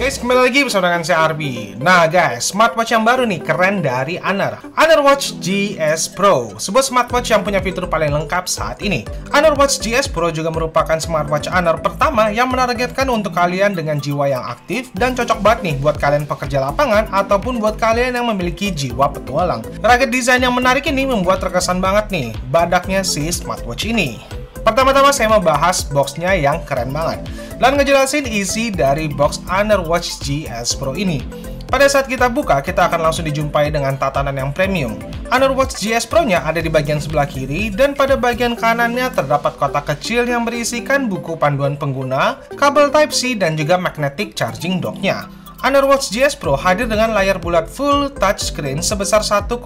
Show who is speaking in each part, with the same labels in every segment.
Speaker 1: Guys, kembali lagi bersama dengan saya Arbi. Nah guys, smartwatch yang baru nih, keren dari Honor Watch GS Pro, sebuah smartwatch yang punya fitur paling lengkap saat ini. Honor Watch GS Pro juga merupakan smartwatch Honor pertama yang menargetkan untuk kalian dengan jiwa yang aktif dan cocok banget nih buat kalian pekerja lapangan ataupun buat kalian yang memiliki jiwa petualang. Rugged desain yang menarik ini membuat terkesan banget nih badaknya si smartwatch ini. Pertama-tama saya mau bahas boxnya yang keren banget dan ngejelasin isi dari box Honor Watch GS Pro ini. Pada saat kita buka, kita akan langsung dijumpai dengan tatanan yang premium. Honor Watch GS Pro-nya ada di bagian sebelah kiri dan pada bagian kanannya terdapat kotak kecil yang berisikan buku panduan pengguna, kabel Type-C dan juga magnetic charging dock-nya. Honor Watch GS Pro hadir dengan layar bulat full touchscreen sebesar 1,39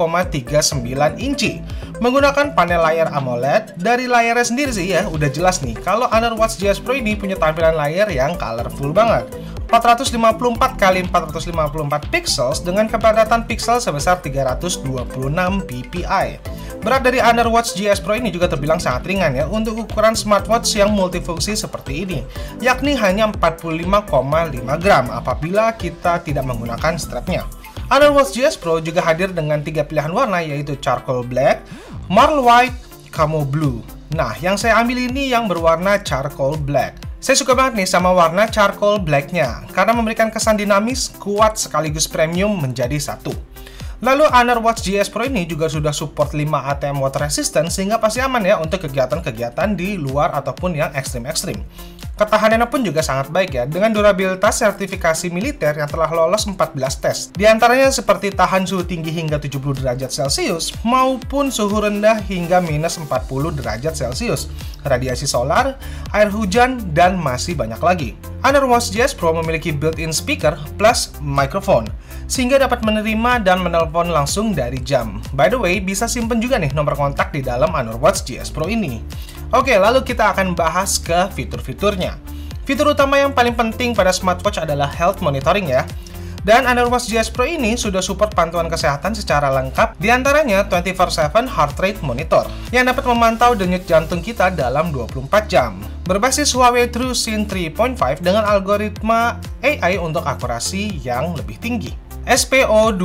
Speaker 1: inci menggunakan panel layar AMOLED. Dari layarnya sendiri sih ya udah jelas nih kalau Honor Watch GS Pro ini punya tampilan layar yang colorful banget. 454 x 454 pixels dengan kepadatan pixel sebesar 326 ppi. Berat dari Honor Watch GS Pro ini juga terbilang sangat ringan ya untuk ukuran smartwatch yang multifungsi seperti ini, yakni hanya 45,5 gram apabila kita tidak menggunakan strapnya. Honor Watch GS Pro juga hadir dengan 3 pilihan warna, yaitu charcoal black, marl white, camo blue. Nah, yang saya ambil ini yang berwarna charcoal black. Saya suka banget nih sama warna charcoal black-nya karena memberikan kesan dinamis, kuat sekaligus premium menjadi satu. Lalu Honor Watch GS Pro ini juga sudah support 5 ATM water resistant sehingga pasti aman ya untuk kegiatan-kegiatan di luar ataupun yang ekstrim-ekstrim. Ketahanannya pun juga sangat baik ya, dengan durabilitas sertifikasi militer yang telah lolos 14 tes. Di antaranya seperti tahan suhu tinggi hingga 70 derajat Celcius maupun suhu rendah hingga minus 40 derajat Celcius, radiasi solar, air hujan, dan masih banyak lagi. Honor Watch GS Pro memiliki built-in speaker plus microphone, sehingga dapat menerima dan menelpon langsung dari jam. By the way, bisa simpen juga nih nomor kontak di dalam Honor Watch GS Pro ini. Oke, lalu kita akan bahas ke fitur-fiturnya. Fitur utama yang paling penting pada smartwatch adalah health monitoring ya. Dan Honor Watch GS Pro ini sudah support pantauan kesehatan secara lengkap, diantaranya 24/7 heart rate monitor, yang dapat memantau denyut jantung kita dalam 24 jam. Berbasis Huawei TrueSync 3.5 dengan algoritma AI untuk akurasi yang lebih tinggi. SpO2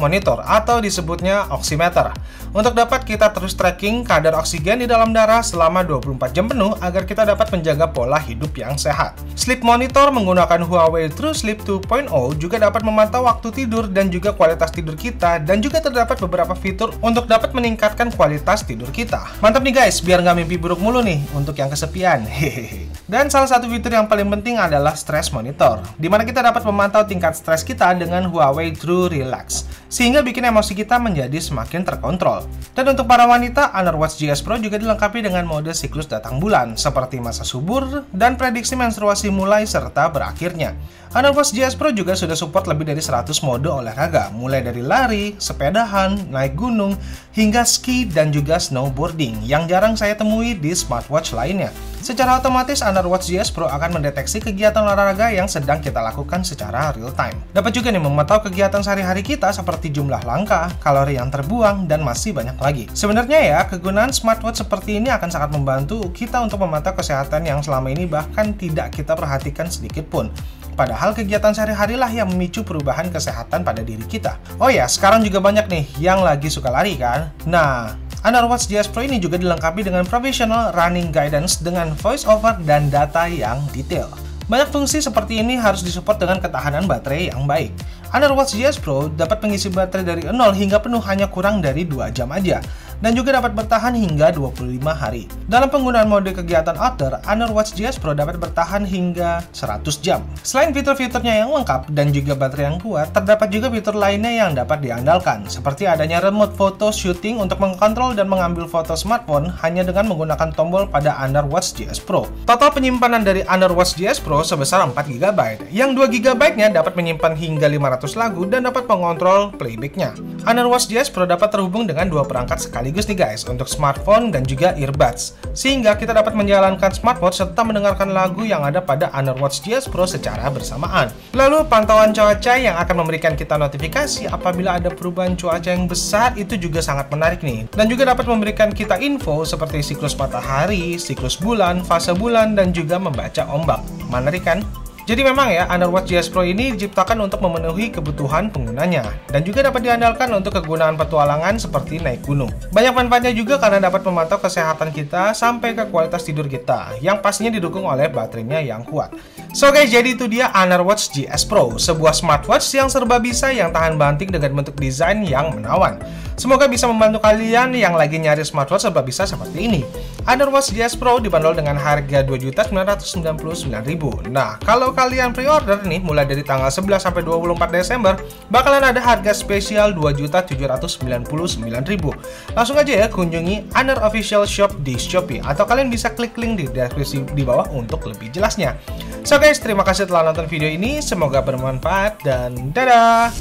Speaker 1: monitor atau disebutnya oximeter, untuk dapat kita terus tracking kadar oksigen di dalam darah selama 24 jam penuh agar kita dapat menjaga pola hidup yang sehat. Sleep monitor menggunakan Huawei TrueSleep 2.0 juga dapat memantau waktu tidur dan juga kualitas tidur kita, dan juga terdapat beberapa fitur untuk dapat meningkatkan kualitas tidur kita. Mantap nih guys, biar nggak mimpi buruk mulu nih untuk yang kesepian. Hehehe. Dan salah satu fitur yang paling penting adalah stress monitor, di mana kita dapat memantau tingkat stres kita dengan Huawei True Relax, sehingga bikin emosi kita menjadi semakin terkontrol. Dan untuk para wanita, Honor Watch GS Pro juga dilengkapi dengan mode siklus datang bulan, seperti masa subur dan prediksi menstruasi mulai serta berakhirnya. Honor Watch GS Pro juga sudah support lebih dari 100 mode olahraga, mulai dari lari, sepedahan, naik gunung, hingga ski dan juga snowboarding, yang jarang saya temui di smartwatch lainnya. Secara otomatis, Honor Watch GS Pro akan mendeteksi kegiatan olahraga yang sedang kita lakukan secara real time. Dapat juga nih memantau kegiatan sehari-hari kita seperti jumlah langkah, kalori yang terbuang, dan masih banyak lagi. Sebenarnya ya, kegunaan smartwatch seperti ini akan sangat membantu kita untuk memantau kesehatan yang selama ini bahkan tidak kita perhatikan sedikit pun. Padahal kegiatan sehari-hari lah yang memicu perubahan kesehatan pada diri kita. Oh ya, sekarang juga banyak nih yang lagi suka lari kan? Nah, Honor Watch GS Pro ini juga dilengkapi dengan professional running guidance dengan voice over dan data yang detail. Banyak fungsi seperti ini harus disupport dengan ketahanan baterai yang baik. Honor Watch GS Pro dapat mengisi baterai dari 0 hingga penuh hanya kurang dari 2 jam aja, dan juga dapat bertahan hingga 25 hari. Dalam penggunaan mode kegiatan outdoor, Honor Watch GS Pro dapat bertahan hingga 100 jam. Selain fitur-fiturnya yang lengkap dan juga baterai yang kuat, terdapat juga fitur lainnya yang dapat diandalkan, seperti adanya remote photo shooting untuk mengkontrol dan mengambil foto smartphone hanya dengan menggunakan tombol pada Honor Watch GS Pro. Total penyimpanan dari Honor Watch GS Pro sebesar 4 GB, yang 2 GB-nya dapat menyimpan hingga 500 lagu dan dapat mengontrol playback-nya. Honor Watch GS Pro dapat terhubung dengan 2 perangkat sekaligus nih guys, untuk smartphone dan juga earbuds, sehingga kita dapat menjalankan smartwatch serta mendengarkan lagu yang ada pada Honor Watch GS Pro secara bersamaan. Lalu pantauan cuaca yang akan memberikan kita notifikasi apabila ada perubahan cuaca yang besar itu juga sangat menarik nih, dan juga dapat memberikan kita info seperti siklus matahari, siklus bulan, fase bulan, dan juga membaca ombak. Mengerikan. Jadi memang ya, Honor Watch GS Pro ini diciptakan untuk memenuhi kebutuhan penggunanya dan juga dapat diandalkan untuk kegunaan petualangan seperti naik gunung. Banyak manfaatnya juga karena dapat memantau kesehatan kita sampai ke kualitas tidur kita yang pastinya didukung oleh baterainya yang kuat. So guys, jadi itu dia Honor Watch GS Pro, sebuah smartwatch yang serba bisa yang tahan banting dengan bentuk desain yang menawan. Semoga bisa membantu kalian yang lagi nyari smartwatch serba bisa seperti ini. Honor Watch GS Pro dibanderol dengan harga Rp2.999.000. Nah, kalau kalian pre-order nih mulai dari tanggal 11 sampai 24 Desember, bakalan ada harga spesial Rp2.799.000. Langsung aja ya kunjungi Honor Official Shop di Shopee atau kalian bisa klik link di deskripsi di bawah untuk lebih jelasnya. So guys, terima kasih telah nonton video ini, semoga bermanfaat dan dadah!